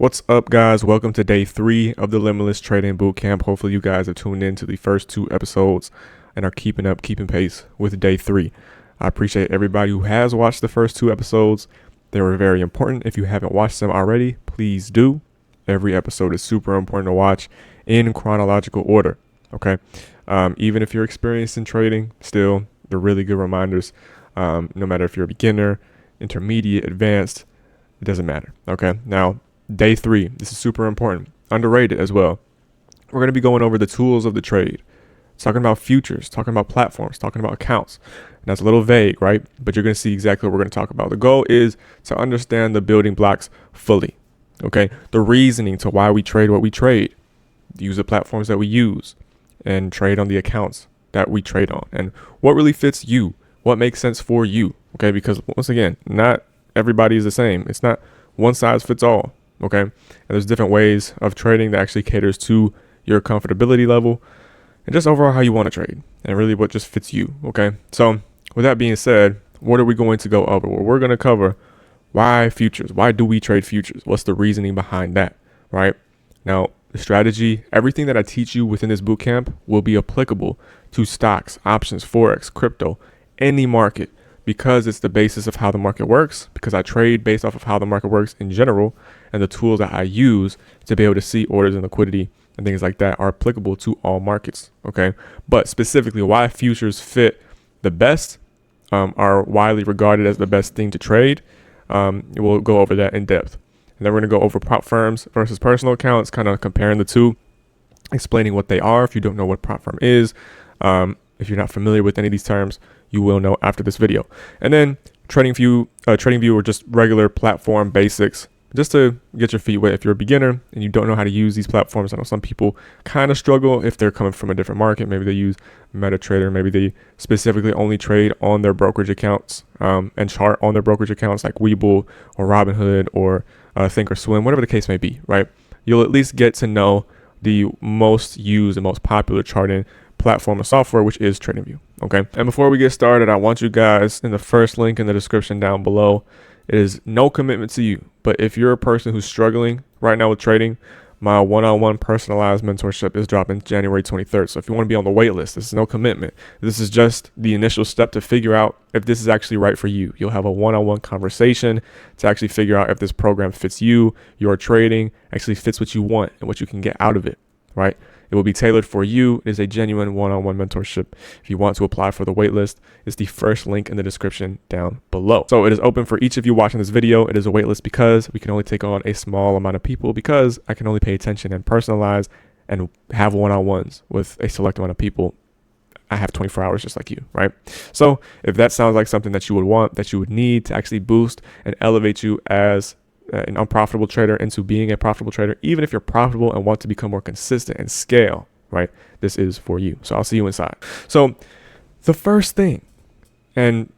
What's up, guys? Welcome to day 3 of the Limitless Trading Bootcamp. Hopefully you guys have tuned in to the first 2 episodes and are keeping pace with day 3. I appreciate everybody who has watched the first 2 episodes. They were very important. If you haven't watched them already, please do. Every episode is super important to watch in chronological order, okay? Even if you're experienced in trading, still, they're really good reminders. No matter if you're a beginner, intermediate, advanced, it doesn't matter, okay? Now, day 3, this is super important, underrated as well. We're going to be going over the tools of the trade, talking about futures, talking about platforms, talking about accounts. And that's a little vague, right? But you're going to see exactly what we're going to talk about. The goal is to understand the building blocks fully, okay? The reasoning to why we trade what we trade, use the platforms that we use, and trade on the accounts that we trade on, and what really fits you, what makes sense for you, okay? Because once again, not everybody is the same. It's not one size fits all. Okay. And there's different ways of trading that actually caters to your comfortability level and just overall how you want to trade and really what just fits you. Okay. So with that being said, what are we going to go over? Well, we're going to cover why futures. Why do we trade futures? What's the reasoning behind that? Right now, the strategy, everything that I teach you within this bootcamp will be applicable to stocks, options, Forex, crypto, any market, because it's the basis of how the market works, because I trade based off of how the market works in general, and the tools that I use to be able to see orders and liquidity and things like that are applicable to all markets, okay? But specifically why futures fit the best, are widely regarded as the best thing to trade. We'll go over that in depth. And then we're gonna go over prop firms versus personal accounts, kind of comparing the two, explaining what they are if you don't know what prop firm is. If you're not familiar with any of these terms, you will know after this video. And then TradingView or just regular platform basics, just to get your feet wet. If you're a beginner and you don't know how to use these platforms, I know some people kind of struggle if they're coming from a different market. Maybe they use MetaTrader, maybe they specifically only trade on their brokerage accounts and chart on their brokerage accounts like Webull or Robinhood or Thinkorswim, whatever the case may be, right? You'll at least get to know the most used and most popular charting platform of software, which is TradingView. Okay. And before we get started, I want you guys, in the first link in the description down below, it is no commitment to you. But if you're a person who's struggling right now with trading, my one-on-one personalized mentorship is dropping January 23rd. So if you want to be on the wait list, this is no commitment. This is just the initial step to figure out if this is actually right for you. You'll have a one-on-one conversation to actually figure out if this program fits you, your trading, actually fits what you want and what you can get out of it, right? It will be tailored for you. It is a genuine one-on-one mentorship. If you want to apply for the waitlist, it's the first link in the description down below. So it is open for each of you watching this video. It is a waitlist because we can only take on a small amount of people, because I can only pay attention and personalize and have one-on-ones with a select amount of people. I have 24 hours just like you, right? So if that sounds like something that you would want, that you would need to actually boost and elevate you as an unprofitable trader into being a profitable trader, even if you're profitable and want to become more consistent and scale, right? This is for you. So I'll see you inside. So the first thing, and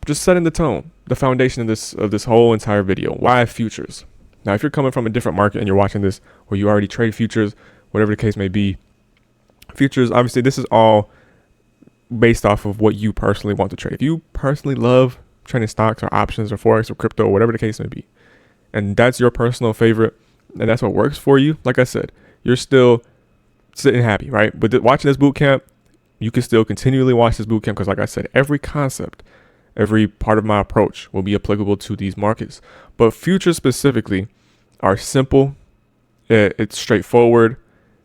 just setting the tone, the foundation of this whole entire video, why futures? Now, if you're coming from a different market and you're watching this, or you already trade futures, whatever the case may be, futures, obviously this is all based off of what you personally want to trade. If you personally love trading stocks or options or Forex or crypto, or whatever the case may be, and that's your personal favorite, and that's what works for you, like I said, you're still sitting happy, right? But watching this bootcamp, you can still continually watch this bootcamp because, like I said, every concept, every part of my approach will be applicable to these markets. But futures specifically are simple. It's straightforward.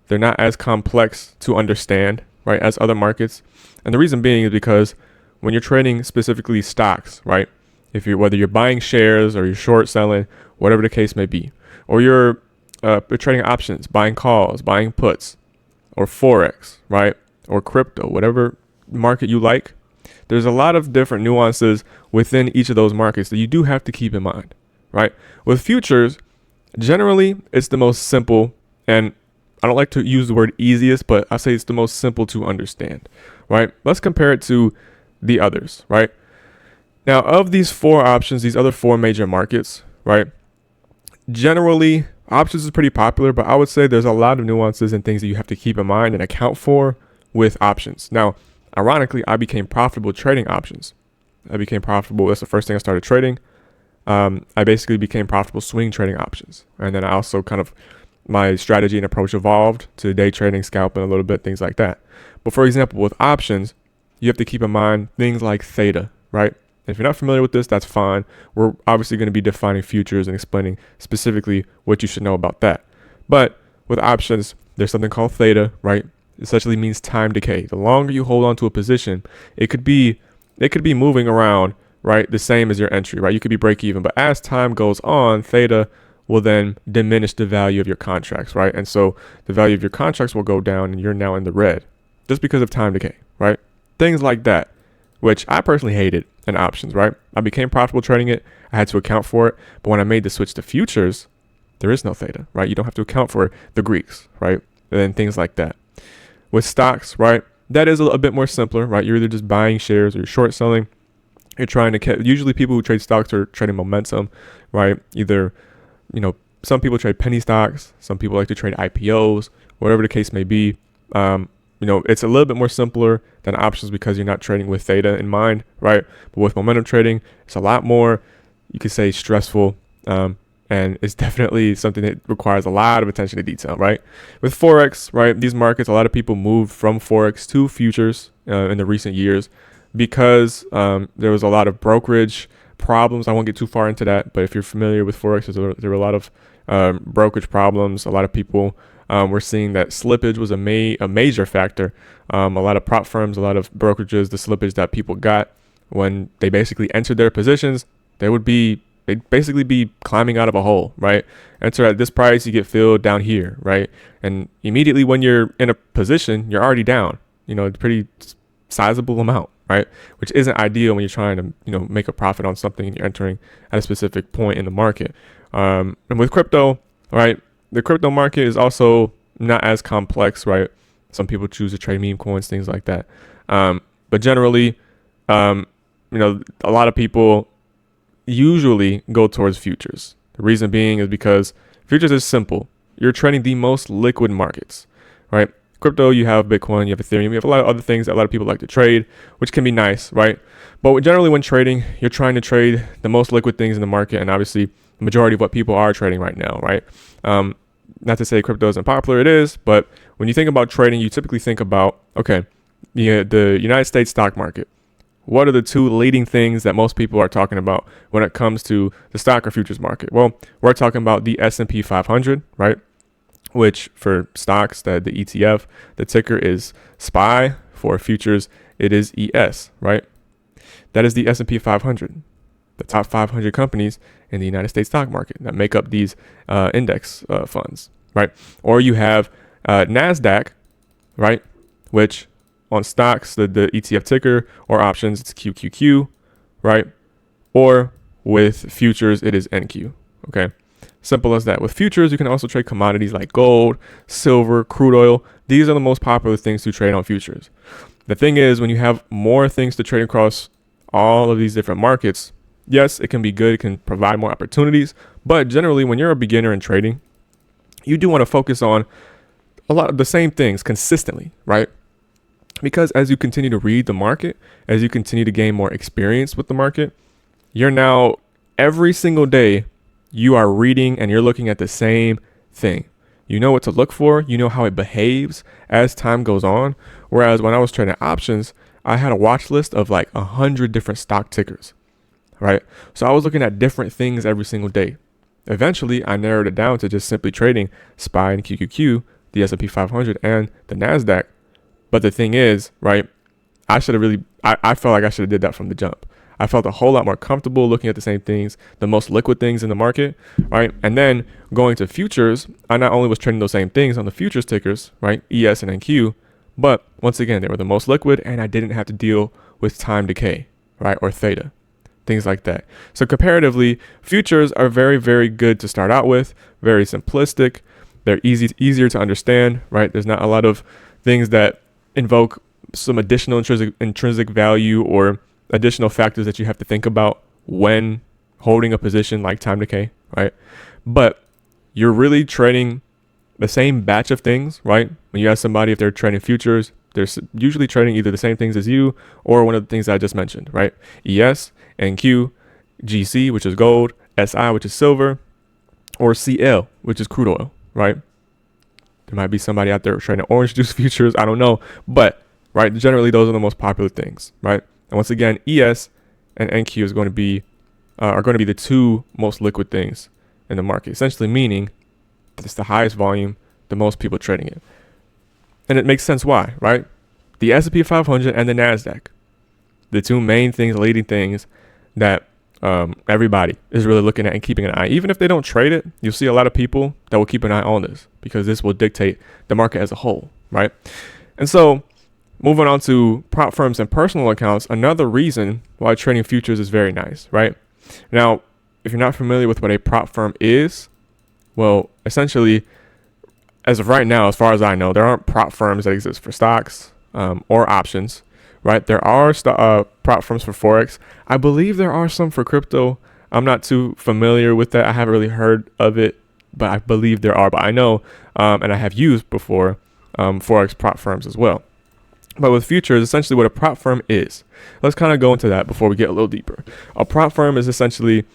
They're not as complex to understand, right, as other markets. And the reason being is because when you're trading specifically stocks, right, whether you're buying shares or you're short selling, whatever the case may be, or you're trading options, buying calls, buying puts, or Forex, right, or crypto, whatever market you like, there's a lot of different nuances within each of those markets that you do have to keep in mind, right? With futures, generally, it's the most simple, and I don't like to use the word easiest, but I say it's the most simple to understand, right? Let's compare it to the others, right? Now, of these 4 options, these other 4 major markets, right, generally, options is pretty popular, but I would say there's a lot of nuances and things that you have to keep in mind and account for with options. Now, ironically, I became profitable trading options. I became profitable. That's the first thing I started trading. I basically became profitable swing trading options. And then I also my strategy and approach evolved to day trading, scalping a little bit, things like that. But for example, with options, you have to keep in mind things like theta, right? If you're not familiar with this, that's fine. We're obviously going to be defining futures and explaining specifically what you should know about that. But with options, there's something called theta, right? It essentially means time decay. The longer you hold on to a position, it could be moving around, right? The same as your entry, right? You could be break even, but as time goes on, theta will then diminish the value of your contracts, right? And so the value of your contracts will go down and you're now in the red just because of time decay, right? Things like that, which I personally hated in options, right? I became profitable trading it. I had to account for it. But when I made the switch to futures, there is no theta, right? You don't have to account for the Greeks, right? And then things like that. With stocks, right? That is a bit more simpler, right? You're either just buying shares or you're short selling. You're trying to usually people who trade stocks are trading momentum, right? Either, some people trade penny stocks. Some people like to trade IPOs, whatever the case may be. It's a little bit more simpler than options because you're not trading with theta in mind, right? But with momentum trading, it's a lot more, you could say, stressful. And it's definitely something that requires a lot of attention to detail, right? With Forex, right? These markets, a lot of people moved from Forex to futures in the recent years because there was a lot of brokerage problems. I won't get too far into that, but if you're familiar with Forex, there were a lot of brokerage problems. A lot of people we're seeing that slippage was a major factor. A lot of prop firms, a lot of brokerages, the slippage that people got when they basically entered their positions, they'd basically be climbing out of a hole, right? Enter at this price, you get filled down here, right? And immediately when you're in a position, you're already down, a pretty sizable amount, right? Which isn't ideal when you're trying to, make a profit on something and you're entering at a specific point in the market. And with crypto, right? The crypto market is also not as complex, right? Some people choose to trade meme coins, things like that. But generally, a lot of people usually go towards futures. The reason being is because futures is simple. You're trading the most liquid markets, right? Crypto, you have Bitcoin, you have Ethereum, you have a lot of other things that a lot of people like to trade, which can be nice, right? But generally when trading, you're trying to trade the most liquid things in the market, and obviously the majority of what people are trading right now, right? Not to say crypto isn't popular, it is, but when you think about trading, you typically think about, okay, the United States stock market. What are the two leading things that most people are talking about when it comes to the stock or futures market? Well, we're talking about the S&P 500, right? Which for stocks, the ETF, the ticker is SPY. For futures, it is ES, right? That is the S&P 500, the top 500 companies in the United States stock market that make up these index funds, right? Or you have NASDAQ, right? Which on stocks, the ETF ticker, or options, it's QQQ, right? Or with futures, it is NQ, okay? Simple as that. With futures, you can also trade commodities like gold, silver, crude oil. These are the most popular things to trade on futures. The thing is, when you have more things to trade across all of these different markets, yes, it can be good. It can provide more opportunities. But generally, when you're a beginner in trading, you do want to focus on a lot of the same things consistently, right? Because as you continue to read the market, as you continue to gain more experience with the market, you're now every single day you are reading and you're looking at the same thing. You know what to look for. You know how it behaves as time goes on. Whereas when I was trading options, I had a watch list of like 100 different stock tickers, right? So I was looking at different things every single day. Eventually, I narrowed it down to just simply trading SPY and QQQ, the S&P 500 and the NASDAQ. But the thing is, right, I felt like I should have did that from the jump. I felt a whole lot more comfortable looking at the same things, the most liquid things in the market, right? And then going to futures, I not only was trading those same things on the futures tickers, right, ES and NQ, but once again, they were the most liquid and I didn't have to deal with time decay, right, or theta, things like that. So comparatively, futures are very, very good to start out with, very simplistic. They're easier to understand, right? There's not a lot of things that invoke some additional intrinsic value or additional factors that you have to think about when holding a position like time decay, right? But you're really trading the same batch of things, right? When you ask somebody if they're trading futures, they're usually trading either the same things as you or one of the things I just mentioned, right? ES and Q, GC, which is gold, SI, which is silver, or CL, which is crude oil, right? There might be somebody out there trading orange juice futures. I don't know. But, right, generally those are the most popular things, right? And once again, ES and NQ are going to be the two most liquid things in the market, essentially meaning that it's the highest volume, the most people trading it. And it makes sense why, right? The S&P 500 and the NASDAQ, the two main things, leading things that everybody is really looking at and keeping an eye. Even if they don't trade it, you'll see a lot of people that will keep an eye on this because this will dictate the market as a whole, right? And so moving on to prop firms and personal accounts, another reason why trading futures is very nice, right? Now, if you're not familiar with what a prop firm is, well, essentially, as of right now, as far as I know, there aren't prop firms that exist for stocks or options, right? There are prop firms for Forex. I believe there are some for crypto. I'm not too familiar with that. I haven't really heard of it, but I believe there are. But I know, and I have used before, Forex prop firms as well. But with futures, essentially what a prop firm is. Let's kind of go into that before we get a little deeper. A prop firm is essentially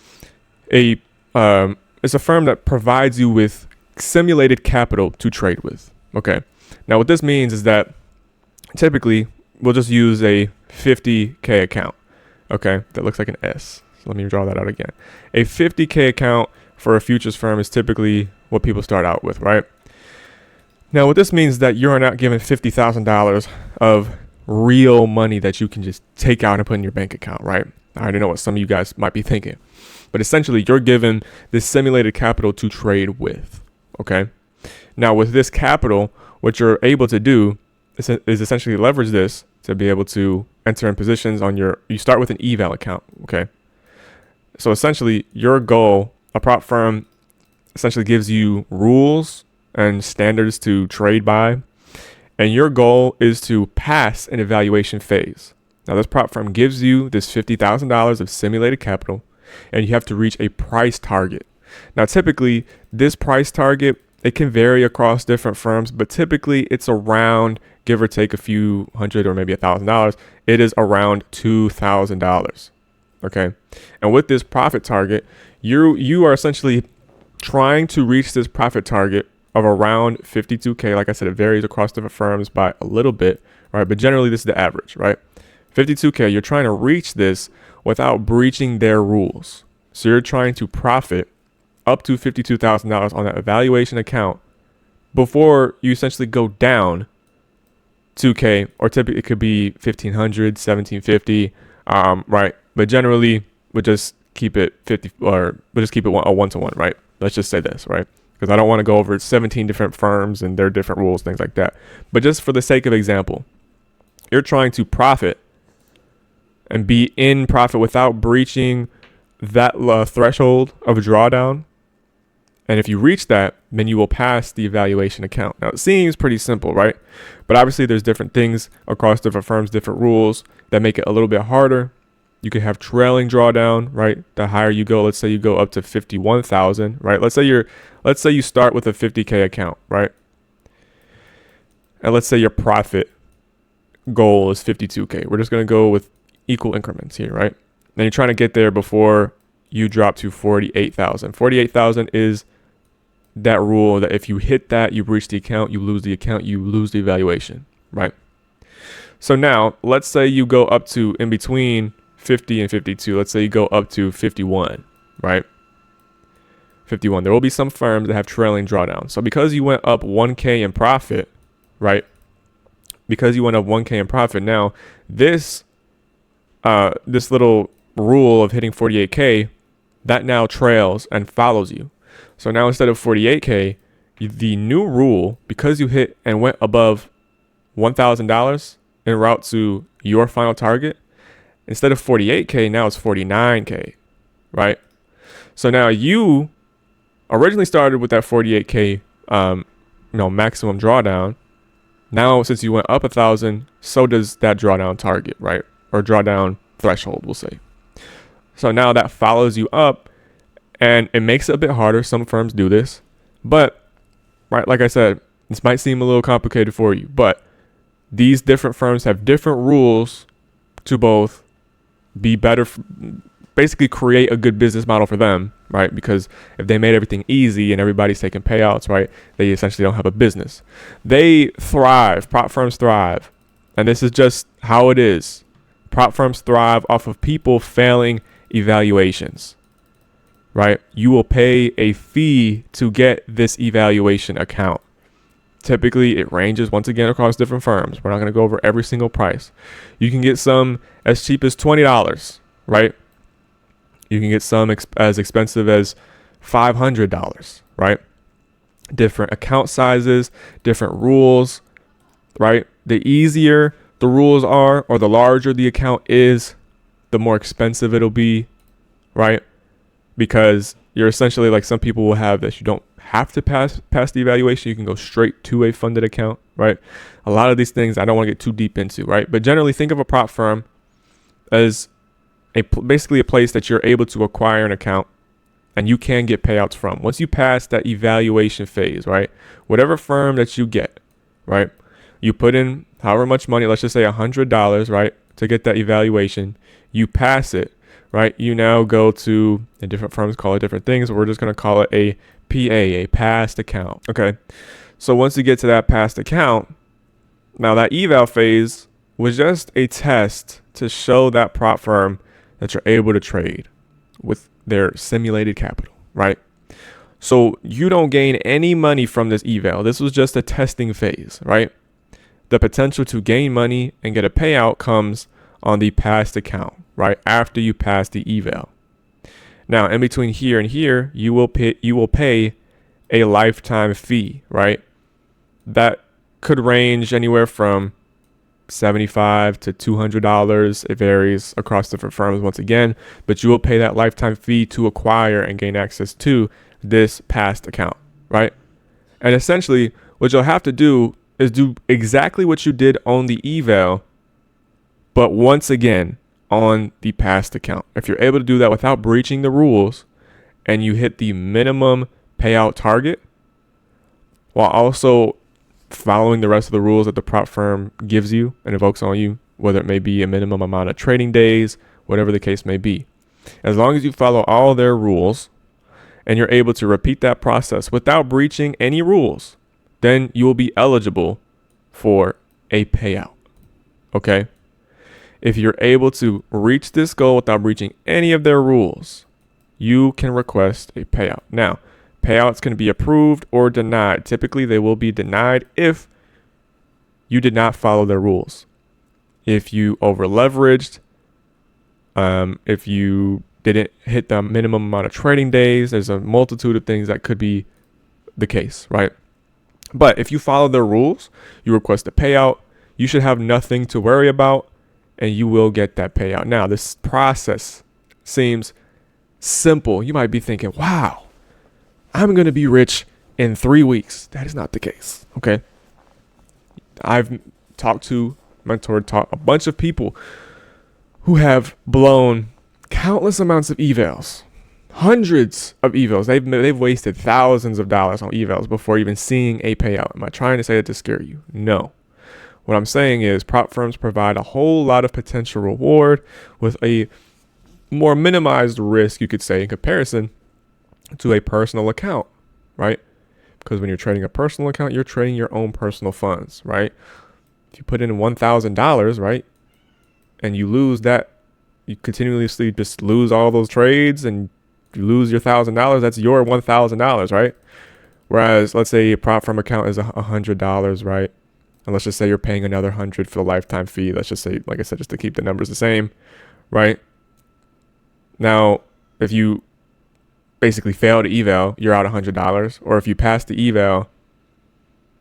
it's a firm that provides you with simulated capital to trade with. Okay. Now what this means is that typically we'll just use a 50K account. Okay. That looks like an S. So let me draw that out again. A 50K account for a futures firm is typically what people start out with, right? Now, what this means is that you're not given $50,000 of real money that you can just take out and put in your bank account, right? I already know what some of you guys might be thinking. But essentially, you're given this simulated capital to trade with, okay? Now, with this capital, what you're able to do is essentially leverage this to be able to enter in positions on you start with an eval account, okay? So essentially, your goal, a prop firm essentially gives you rules and standards to trade by, and your goal is to pass an evaluation phase. Now, this prop firm gives you this $50,000 of simulated capital, and you have to reach a price target. Now, typically, this price target, it can vary across different firms, but typically it's around, give or take a few hundred or maybe $1,000. It is around $2,000. Okay. And with this profit target, you are essentially trying to reach this profit target of around 52K. Like I said, it varies across different firms by a little bit, right? But generally this is the average, right? 52K, you're trying to reach this without breaching their rules. So you're trying to profit up to $52,000 on that evaluation account before you essentially go down 2K, or typically it could be 1,500, 1,750, right? But generally we just keep it 50, or we'll just keep it a 1-to-1, right? Let's just say this, right? Because I don't want to go over 17 different firms and their different rules, things like that. But just for the sake of example, you're trying to profit and be in profit without breaching that threshold of a drawdown. And if you reach that, then you will pass the evaluation account. Now, it seems pretty simple, right? But obviously there's different things across different firms, different rules that make it a little bit harder. You can have trailing drawdown, right? The higher you go, let's say you go up to 51,000, right? Let's say you start with a 50K account, right? And let's say your profit goal is 52K. We're just going to go with equal increments here, right? Then you're trying to get there before you drop to 48,000. 48,000 is that rule that if you hit that, you breach the account, you lose the evaluation, right? So now let's say you go up to in between 50 and 52. Let's say you go up to 51, right? 51. There will be some firms that have trailing drawdown. So because you went up 1K in profit, right? Because you went up 1K in profit, now this little rule of hitting 48K, that now trails and follows you. So now instead of 48K, the new rule, because you hit and went above $1,000 en route to your final target, instead of 48K, now it's 49K, right? So now you originally started with that 48K, maximum drawdown. Now, since you went up 1,000, so does that drawdown target, right? Or drawdown threshold, we'll say. So now that follows you up, and it makes it a bit harder. Some firms do this, but right, like I said, this might seem a little complicated for you, but these different firms have different rules to both be better basically create a good business model for them, right? Because if they made everything easy and everybody's taking payouts, right, they essentially don't have a business. They thrive. Prop firms thrive. And this is just how it is. Prop firms thrive off of people failing evaluations, right? You will pay a fee to get this evaluation account. Typically, it ranges once again across different firms. We're not going to go over every single price. You can get some as cheap as $20, right? You can get some as expensive as $500, right? Different account sizes, different rules, right? The easier the rules are, or the larger the account is, the more expensive it'll be, right? Because you're essentially, like, some people will have this. You don't have to pass the evaluation. You can go straight to a funded account, right? A lot of these things I don't want to get too deep into, right? But generally, think of a prop firm as basically a place that you're able to acquire an account and you can get payouts from. Once you pass that evaluation phase, right? Whatever firm that you get, right? You put in however much money, let's just say $100, right? To get that evaluation, you pass it, right? You now go to, and different firms call it different things. We're just going to call it a PA, a passed account. Okay. So once you get to that passed account, now that eval phase was just a test to show that prop firm that you're able to trade with their simulated capital, right? So you don't gain any money from this eval. This was just a testing phase, right? The potential to gain money and get a payout comes on the passed account, right? After you pass the eval. Now, in between here and here, you will pay a lifetime fee, right? That could range anywhere from $75 to $200. It varies across different firms once again, but you will pay that lifetime fee to acquire and gain access to this passed account, right? And essentially, what you'll have to do is do exactly what you did on the eval, but once again on the passed account. If you're able to do that without breaching the rules and you hit the minimum payout target while also following the rest of the rules that the prop firm gives you and invokes on you, whether it may be a minimum amount of trading days, whatever the case may be. As long as you follow all their rules and you're able to repeat that process without breaching any rules, then you will be eligible for a payout. Okay? If you're able to reach this goal without breaching any of their rules, you can request a payout. Now, payouts can be approved or denied. Typically, they will be denied if you did not follow their rules. If you over leveraged, if you didn't hit the minimum amount of trading days, there's a multitude of things that could be the case, right? But if you follow their rules, you request a payout, you should have nothing to worry about, and you will get that payout. Now, this process seems simple. You might be thinking, wow, I'm going to be rich in 3 weeks. That is not the case. Okay. I've mentored a bunch of people who have blown countless amounts of evals, hundreds of evals. They've wasted thousands of dollars on evals before even seeing a payout. Am I trying to say that to scare you? No. What I'm saying is prop firms provide a whole lot of potential reward with a more minimized risk, you could say, in comparison to a personal account, right? Because when you're trading a personal account, you're trading your own personal funds, right? If you put in $1,000, right, and you lose that, you continuously just lose all those trades and you lose your $1,000, that's your $1,000, right? Whereas, let's say a prop firm account is $100, right? And let's just say you're paying another $100 for the lifetime fee. Let's just say, like I said, just to keep the numbers the same, right? Now, if you basically fail to eval, you're out $100. Or if you pass the eval,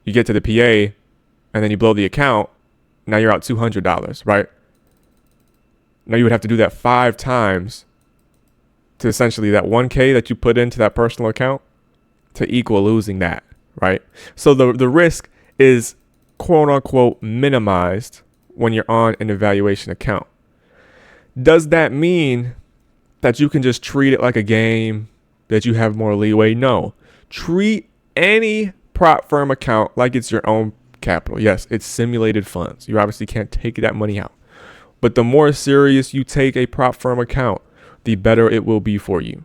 you get to the PA, and then you blow the account, now you're out $200, right? Now you would have to do that 5 times to essentially that 1K that you put into that personal account to equal losing that, right? So the risk is quote unquote minimized when you're on an evaluation account. Does that mean that you can just treat it like a game, that you have more leeway? No. Treat any prop firm account like it's your own capital. Yes, it's simulated funds. You obviously can't take that money out. But the more serious you take a prop firm account, the better it will be for you.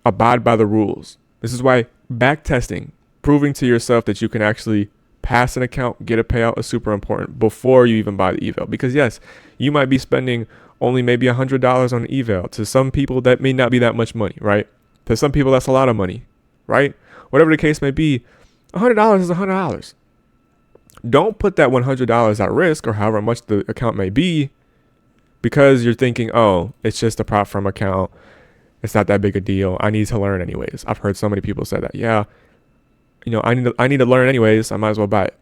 Abide by the rules. This is why back testing, proving to yourself that you can actually pass an account, get a payout, is super important before you even buy the eval. Because yes, you might be spending only maybe $100 on an eval. To some people, that may not be that much money, right? To some people, that's a lot of money, right? Whatever the case may be, $100 is $100. Don't put that $100 at risk, or however much the account may be, because you're thinking, oh, it's just a prop firm account. It's not that big a deal. I need to learn anyways. I've heard so many people say that. Yeah, I need to learn anyways. I might as well buy it.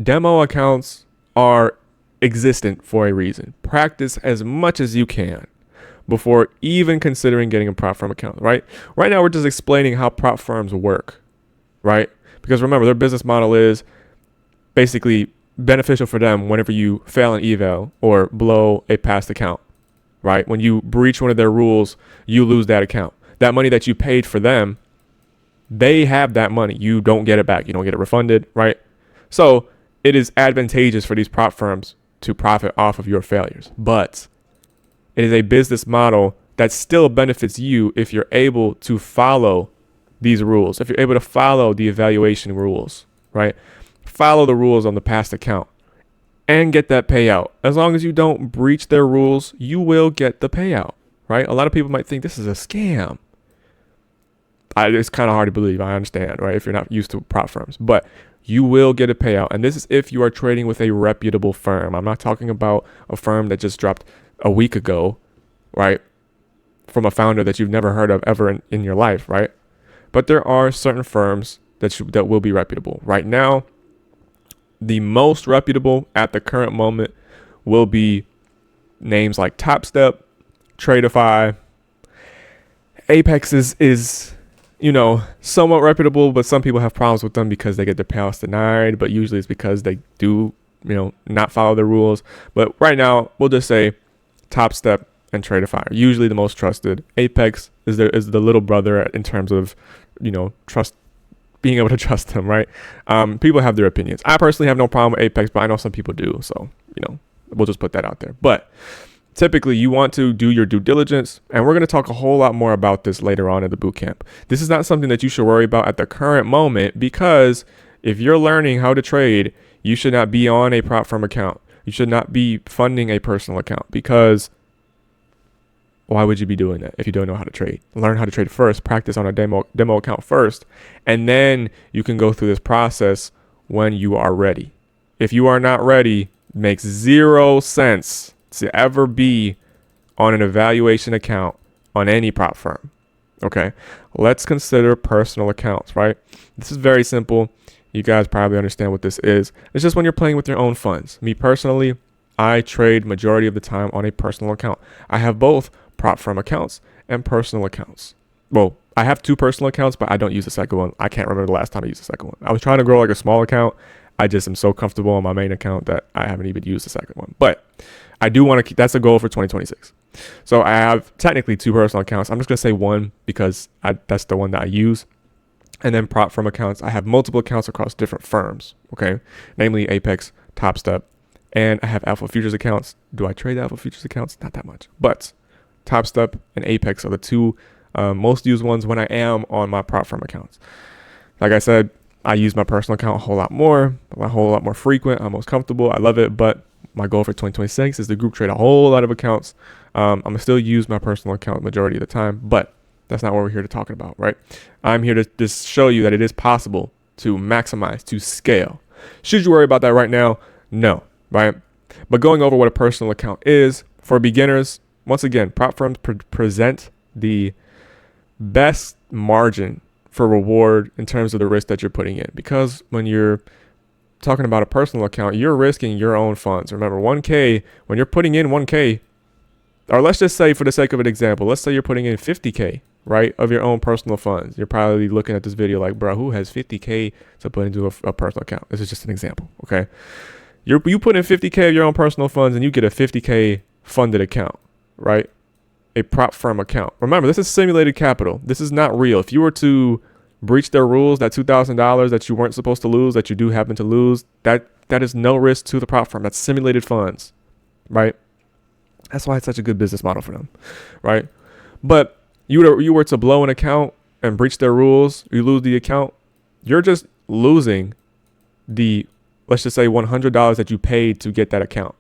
Demo accounts are existent for a reason. Practice as much as you can before even considering getting a prop firm account, right? Right now, we're just explaining how prop firms work, right? Because remember, their business model is basically beneficial for them whenever you fail an eval or blow a past account, right? When you breach one of their rules, you lose that account. That money that you paid for them, they have that money. You don't get it back. You don't get it refunded, right? So it is advantageous for these prop firms to profit off of your failures. But it is a business model that still benefits you if you're able to follow these rules, if you're able to follow the evaluation rules, right? Follow the rules on the past account and get that payout. As long as you don't breach their rules, you will get the payout, right? A lot of people might think this is a scam. It's kind of hard to believe. I understand, right? If you're not used to prop firms, but you will get a payout. And this is if you are trading with a reputable firm. I'm not talking about a firm that just dropped a week ago, right? From a founder that you've never heard of ever in your life, right? But there are certain firms that will be reputable. Right now, the most reputable at the current moment will be names like TopStep, Tradify. Apex is somewhat reputable, but some people have problems with them because they get their payouts denied, but usually it's because they do, not follow the rules. But right now, we'll just say TopStep and Tradify are usually the most trusted. Apex is the little brother in terms of, trust, being able to trust them, right? People have their opinions. I personally have no problem with Apex, but I know some people do. So, we'll just put that out there. But typically, you want to do your due diligence, and we're going to talk a whole lot more about this later on in the bootcamp. This is not something that you should worry about at the current moment, because if you're learning how to trade, you should not be on a prop firm account. You should not be funding a personal account, because why would you be doing that if you don't know how to trade? Learn how to trade first, practice on a demo account first, and then you can go through this process when you are ready. If you are not ready, it makes zero sense to ever be on an evaluation account on any prop firm. Okay, let's consider personal accounts, right? This is very simple. You guys probably understand what this is. It's just when you're playing with your own funds. Me personally, I trade majority of the time on a personal account. I have both prop firm accounts and personal accounts. Well, I have two personal accounts, but I don't use the second one. I can't remember the last time I used the second one. I was trying to grow like a small account. I just am so comfortable on my main account that I haven't even used the second one. But I do want to keep, that's a goal for 2026. So I have technically two personal accounts. I'm just going to say one because that's the one that I use. And then prop firm accounts, I have multiple accounts across different firms, okay? Namely Apex, TopStep, and I have Alpha Futures accounts. Do I trade Alpha Futures accounts? Not that much. But TopStep and Apex are the two most used ones when I am on my prop firm accounts. Like I said, I use my personal account a whole lot more frequent. I'm most comfortable. I love it. But my goal for 2026 is to group trade a whole lot of accounts. I'm going to still use my personal account majority of the time, but that's not what we're here to talk about, right? I'm here to just show you that it is possible to maximize, to scale. Should you worry about that right now? No, right? But going over what a personal account is for beginners, once again, prop firms present the best margin for reward in terms of the risk that you're putting in. Because when you're talking about a personal account, you're risking your own funds. Remember, 1K, when you're putting in 1K, or let's just say for the sake of an example, let's say you're putting in 50K, right, of your own personal funds. You're probably looking at this video like, bro, who has 50K to put into a personal account? This is just an example, okay? You put in 50K of your own personal funds and you get a 50K funded account, right? A prop firm account. Remember, this is simulated capital. This is not real. If you were to breach their rules, that $2,000 that you weren't supposed to lose, that you do happen to lose, that is no risk to the prop firm. That's simulated funds, right? That's why it's such a good business model for them, right? But you were to blow an account and breach their rules, you lose the account, you're just losing the, let's just say $100 that you paid to get that account,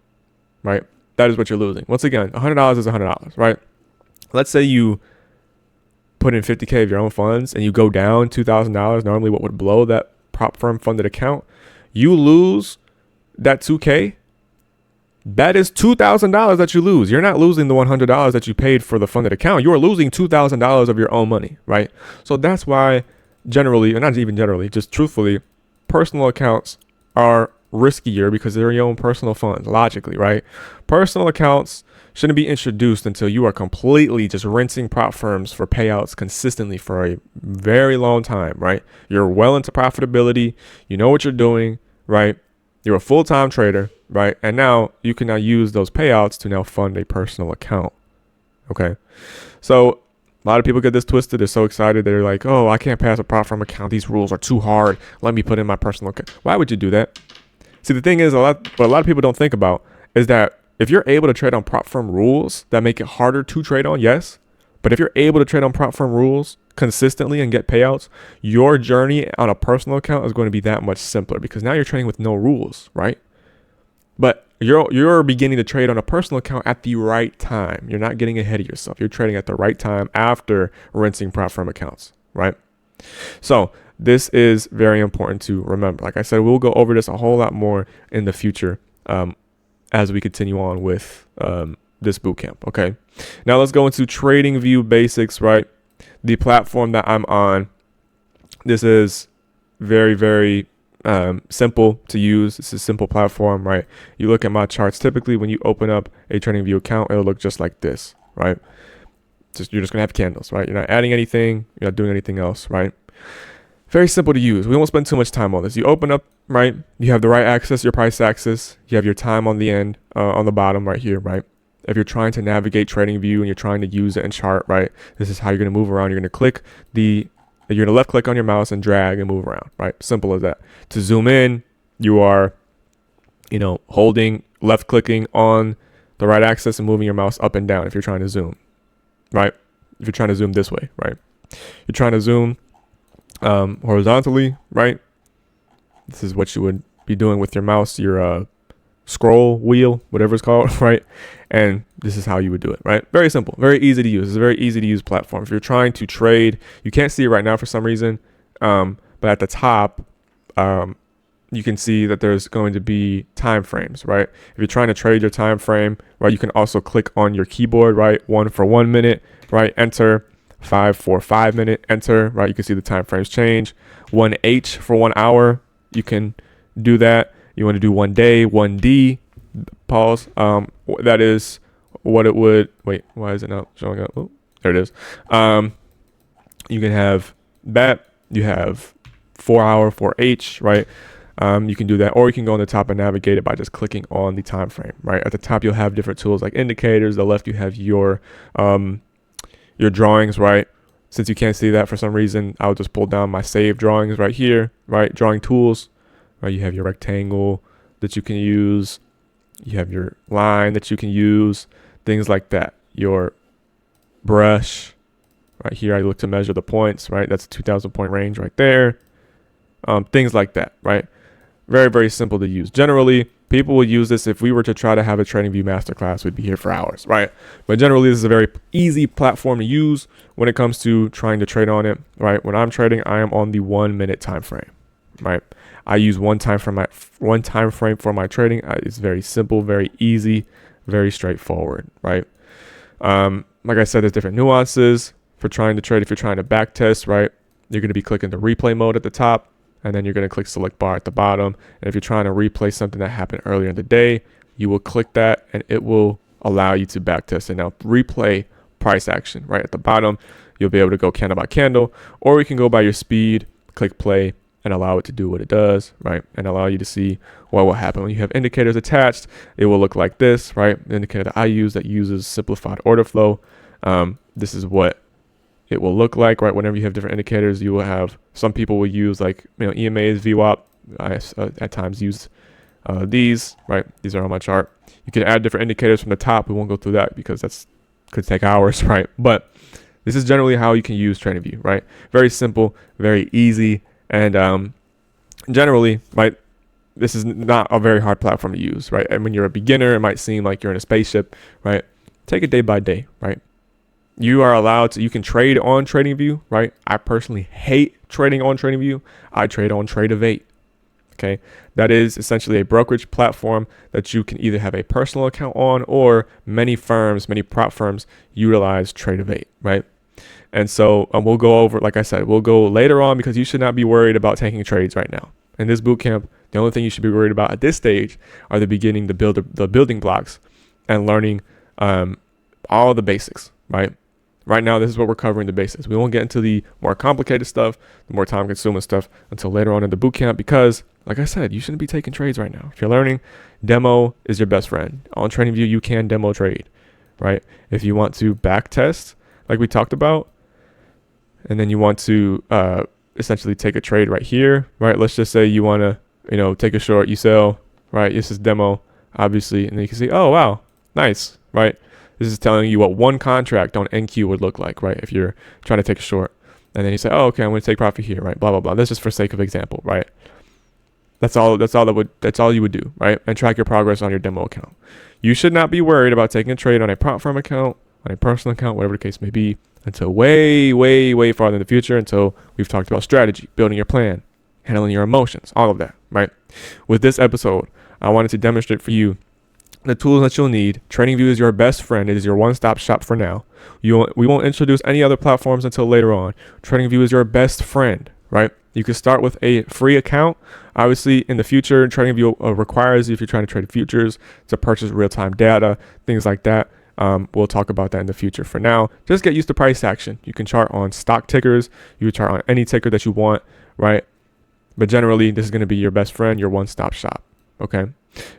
right? That is what you're losing. Once again, $100 is $100, right? Let's say you put in 50K of your own funds and you go down $2,000, normally what would blow that prop firm funded account, you lose that 2K. That is $2,000 that you lose. You're not losing the $100 that you paid for the funded account. You are losing $2,000 of your own money, right? So that's why generally, or not even generally, just truthfully, personal accounts are riskier because they're your own personal funds, logically, right? Personal accounts shouldn't be introduced until you are completely just rinsing prop firms for payouts consistently for a very long time, right? You're well into profitability. You know what you're doing, right? You're a full-time trader, right? And now you can now use those payouts to now fund a personal account. Okay. So a lot of people get this twisted. They're so excited. They're like, oh, I can't pass a prop firm account. These rules are too hard. Let me put in my personal account. Why would you do that? See, the thing is, what a lot of people don't think about is that if you're able to trade on prop firm rules that make it harder to trade on, yes. But if you're able to trade on prop firm rules consistently and get payouts, your journey on a personal account is going to be that much simpler because now you're trading with no rules, right? But you're beginning to trade on a personal account at the right time. You're not getting ahead of yourself. You're trading at the right time after rinsing prop firm accounts, right? So this is very important to remember. Like I said, we'll go over this a whole lot more in the future as we continue on with this bootcamp. Okay. Now let's go into TradingView basics, right? The platform that I'm on. This is very, very simple to use. It's a simple platform, right? You look at my charts. Typically, when you open up a TradingView account, it'll look just like this, right? You're just gonna have candles, right? You're not adding anything. You're not doing anything else, right? Very simple to use. We won't spend too much time on this. You open up, right? You have the right axis, your price axis. You have your time on the end, on the bottom right here, right? If you're trying to navigate TradingView and you're trying to use it in chart, right? This is how you're going to move around. You're going to click you're going to left click on your mouse and drag and move around, right? Simple as that. To zoom in, you are, holding left clicking on the right axis and moving your mouse up and down if you're trying to zoom, right? If you're trying to zoom this way, right? You're trying to zoom horizontally, right? This is what you would be doing with your mouse, your scroll wheel, whatever it's called, right? And this is how you would do it, right? Very simple, very easy to use. It's a very easy to use platform. If you're trying to trade, you can't see it right now for some reason, but at the top, you can see that there's going to be time frames, right? If you're trying to trade your time frame, right, you can also click on your keyboard, right? 1 for 1 minute, right? Enter. 5 for 5 minute, enter, right? You can see the time frames change. 1H for 1 hour, you can do that. You want to do 1 day, 1D, pause. That is what it would, wait, why is it not showing up? Oh, there it is. You can have that. You have 4 hour, 4H, right? You can do that, or you can go on the top and navigate it by just clicking on the time frame, right? At the top, you'll have different tools like indicators. The left, you have your drawings, right? Since you can't see that for some reason, I'll just pull down my save drawings right here, right? Drawing tools, right? You have your rectangle that you can use. You have your line that you can use, things like that. Your brush, right here, I look to measure the points, right? That's a 2,000 point range right there. Things like that, right? Very, very simple to use. Generally, people would use this. If we were to try to have a TradingView masterclass, we'd be here for hours, right? But generally, this is a very easy platform to use when it comes to trying to trade on it, right? When I'm trading, I am on the 1 minute time frame, right? I use one time frame for my trading. It's very simple, very easy, very straightforward, right? Like I said, there's different nuances for trying to trade. If you're trying to back test, right, you're going to be clicking the replay mode at the top. And then you're going to click select bar at the bottom. And if you're trying to replay something that happened earlier in the day, you will click that and it will allow you to backtest and now replay price action right at the bottom. You'll be able to go candle by candle, or you can go by your speed, click play and allow it to do what it does, right? And allow you to see what will happen when you have indicators attached. It will look like this, right? The indicator that I use that uses simplified order flow. This is what it will look like, right? Whenever you have different indicators, you will have, some people will use like, EMAs, VWAP. I at times use these, right? These are on my chart. You can add different indicators from the top. We won't go through that because that's could take hours, right? But this is generally how you can use TradingView, right? Very simple, very easy, and generally, right, this is not a very hard platform to use, right? And when you're a beginner, it might seem like you're in a spaceship, right? Take it day by day, right? You are allowed to, you can trade on TradingView, right? I personally hate trading on TradingView. I trade on Trade okay? That is essentially a brokerage platform that you can either have a personal account on, or many firms, many prop firms utilize Trade right? And so we'll go over, like I said, we'll go later on, because you should not be worried about taking trades right now. In this bootcamp, the only thing you should be worried about at this stage are the building blocks and learning all the basics, right? Right now, this is what we're covering, the basics. We won't get into the more complicated stuff, the more time-consuming stuff until later on in the bootcamp, because, like I said, you shouldn't be taking trades right now. If you're learning, demo is your best friend. On TradingView, you can demo trade, right? If you want to back test, like we talked about, and then you want to essentially take a trade right here, right? Let's just say you want to, take a short, you sell, right? This is demo, obviously, and then you can see, oh, wow, nice, right? This is telling you what one contract on NQ would look like, right? If you're trying to take a short, and then you say, oh, okay, I'm going to take profit here, right? Blah, blah, blah. That's just for sake of example, right? That's all you would do, right? And track your progress on your demo account. You should not be worried about taking a trade on a prop firm account, on a personal account, whatever the case may be, until way, way, way farther in the future, until we've talked about strategy, building your plan, handling your emotions, all of that, right? With this episode, I wanted to demonstrate for you the tools that you'll need. TradingView is your best friend. It is your one-stop shop for now. We won't introduce any other platforms until later on. TradingView is your best friend, right? You can start with a free account. Obviously, in the future, TradingView requires you, if you're trying to trade futures, to purchase real-time data, things like that. We'll talk about that in the future. For now, just get used to price action. You can chart on stock tickers. You can chart on any ticker that you want, right? But generally, this is going to be your best friend, your one-stop shop, okay?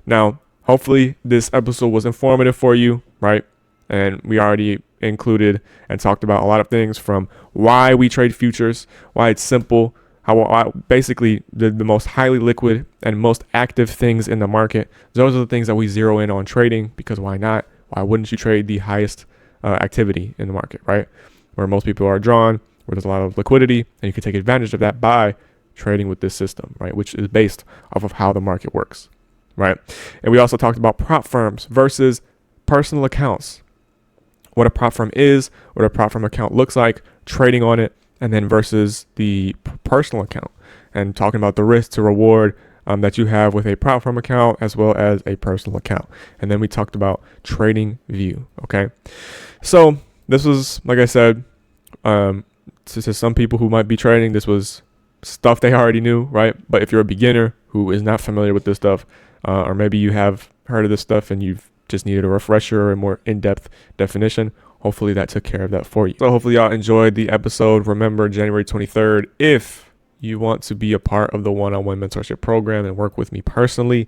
Now, hopefully, this episode was informative for you, right? And we already included and talked about a lot of things, from why we trade futures, why it's simple, how basically the most highly liquid and most active things in the market. Those are the things that we zero in on trading, because why not? Why wouldn't you trade the highest activity in the market, right? Where most people are drawn, where there's a lot of liquidity, and you can take advantage of that by trading with this system, right? Which is based off of how the market works, right? And we also talked about prop firms versus personal accounts. What a prop firm is, what a prop firm account looks like, trading on it, and then versus the personal account, and talking about the risk to reward that you have with a prop firm account as well as a personal account. And then we talked about TradingView, okay? So this was, like I said, to some people who might be trading, this was stuff they already knew, right? But if you're a beginner who is not familiar with this stuff, or maybe you have heard of this stuff and you've just needed a refresher or a more in-depth definition, hopefully that took care of that for you. So hopefully y'all enjoyed the episode. Remember, January 23rd, if you want to be a part of the one-on-one mentorship program and work with me personally,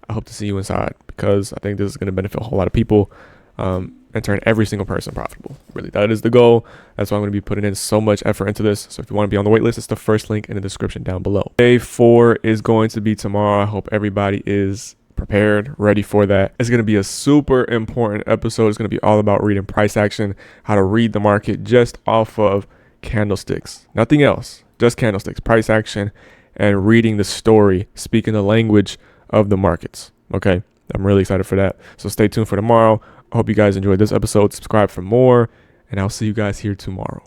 I hope to see you inside, because I think this is going to benefit a whole lot of people and turn every single person profitable. Really, that is the goal. That's why I'm going to be putting in so much effort into this. So if you want to be on the wait list, it's the first link in the description down below. Day 4 is going to be tomorrow. I hope everybody is prepared, ready for that. It's going to be a super important episode. It's going to be all about reading price action, how to read the market just off of candlesticks, nothing else, just candlesticks, price action, and reading the story, speaking the language of the markets. Okay, I'm really excited for that. So stay tuned for tomorrow. I hope you guys enjoyed this episode. Subscribe for more, and I'll see you guys here tomorrow.